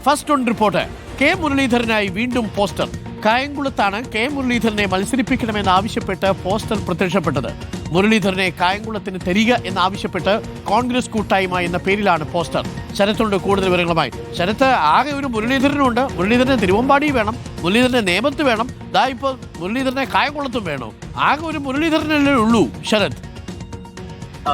First on report. K മുരളീധരനായി വീണ്ടും poster. കായംകുളത്താണ് K മുരളീധരനെ മത്സരിപ്പിക്കണമെന്ന് ആവശ്യപ്പെട്ട് പോസ്റ്റർ പ്രത്യക്ഷപ്പെട്ടത്. മുരളീധരനെ കായംകുളത്തിന് തരിക എന്നാവശ്യപ്പെട്ട് കോൺഗ്രസ് കൂട്ടായ്മ എന്ന പേരിലാണ് പോസ്റ്റർ. ശരത്തുണ്ട് കൂടുതൽ വിവരങ്ങളുമായി. ശരത്ത്, ആകെ ഒരു മുരളീധരനുണ്ട്. മുരളീധരനെ തിരുവമ്പാടി വേണം, മുരളീധരനെ നേമത്ത് വേണം, ദാ ഇപ്പോൾ മുരളീധരനെ കായംകുളത്തും വേണോ? ആകെ ഒരു മുരളീധരനല്ലേ ഉള്ളൂ Sharath.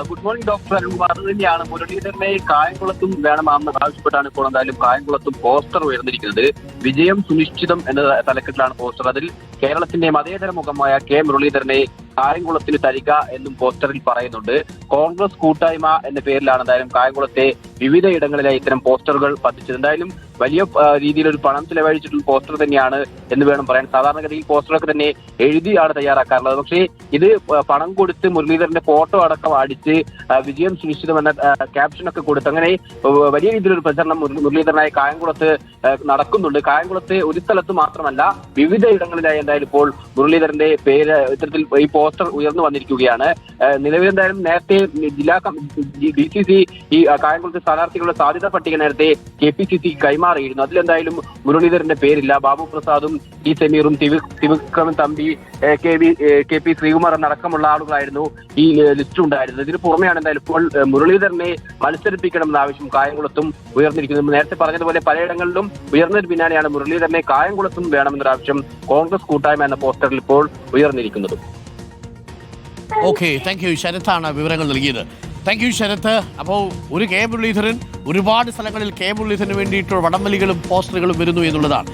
Good morning doctor Arun. അത് തന്നെയാണ്, മുരളീധരനെ കായംകുളത്തും വേണമെന്ന് ആവശ്യപ്പെട്ടാണ് ഇപ്പോൾ എന്തായാലും കായംകുളത്തും പോസ്റ്റർ ഉയർന്നിരിക്കുന്നത്. വിജയം സുനിശ്ചിതം എന്ന തലക്കെട്ടിലാണ് പോസ്റ്റർ. അതിൽ കേരളത്തിന്റെ മതേതര മുഖമായ കെ മുരളീധരനെ കായംകുളത്തിന് തരിക എന്നും പോസ്റ്ററിൽ പറയുന്നുണ്ട്. കോൺഗ്രസ് കൂട്ടായ്മ എന്ന പേരിലാണ് എന്തായാലും കായംകുളത്തെ വിവിധ ഇടങ്ങളിലായി ഇത്തരം പോസ്റ്ററുകൾ പതിച്ചത്. എന്തായാലും വലിയ രീതിയിലൊരു പണം ചിലവഴിച്ചിട്ടുള്ള പോസ്റ്റർ തന്നെയാണ് എന്ന് വേണം പറയാൻ. സാധാരണഗതിയിൽ പോസ്റ്ററൊക്കെ തന്നെ എഴുതിയാണ് തയ്യാറാക്കാറുള്ളത്. പക്ഷേ ഇത് പണം കൊടുത്ത് മുരളീധരന്റെ ഫോട്ടോ അടക്കം അടിച്ച് വിജയം സുനിശ്ചിതം എന്ന ക്യാപ്ഷനൊക്കെ കൊടുത്ത് അങ്ങനെ വലിയ രീതിയിലൊരു പ്രചരണം മുരളീധരനായ കായംകുളത്ത് നടക്കുന്നുണ്ട്. കായംകുളത്ത് ഒരു സ്ഥലത്ത് മാത്രമല്ല, വിവിധ ഇടങ്ങളിലായി എന്തായാലും ഇപ്പോൾ മുരളീധരന്റെ പേര് ഇത്തരത്തിൽ ഈ പോസ്റ്റർ ഉയർന്നു വന്നിരിക്കുകയാണ്. നിലവിൽ എന്തായാലും നേരത്തെ ജില്ലാ DCC ഈ കായംകുളത്തെ സ്ഥാനാർത്ഥികളുടെ സാധ്യതാ പട്ടിക നേരത്തെ KPCC കൈമാറിയിരുന്നു. അതിലെന്തായാലും മുരളീധരന്റെ പേരില്ല. ബാബു പ്രസാദും ടി സമീറും ത്രിവിക്രമൻ തമ്പി KP ശ്രീകുമാർ എന്നടക്കമുള്ള ആളുകളായിരുന്നു ഈ ലിസ്റ്റ് ഉണ്ടായിരുന്നത്. ഇതിന് പുറമെയാണ് എന്തായാലും ഇപ്പോൾ മുരളീധരനെ മത്സരിപ്പിക്കണമെന്ന ആവശ്യം കായംകുളത്തും ഉയർന്നിരിക്കുന്നത്. നേരത്തെ പറഞ്ഞതുപോലെ പലയിടങ്ങളിലും ഉയർന്നതിന് പിന്നാലെയാണ് മുരളീധരനെ കായംകുളത്തും വേണമെന്നൊരു ആവശ്യം കോൺഗ്രസ് കൂട്ടായ്മ എന്ന പോസ്റ്ററിൽ ഇപ്പോൾ ഉയർന്നിരിക്കുന്നത്. Okay, thank you. ശരത്താണ് വിവരങ്ങൾ നൽകിയത്. Thank you Sharath. അപ്പോൾ ഒരു കെ മുരളീധരൻ, ഒരുപാട് സ്ഥലങ്ങളിൽ കെ മുരളീധരന് വേണ്ടിയിട്ടുള്ള വടംവലികളും പോസ്റ്ററുകളും വരുന്നു എന്നുള്ളതാണ്.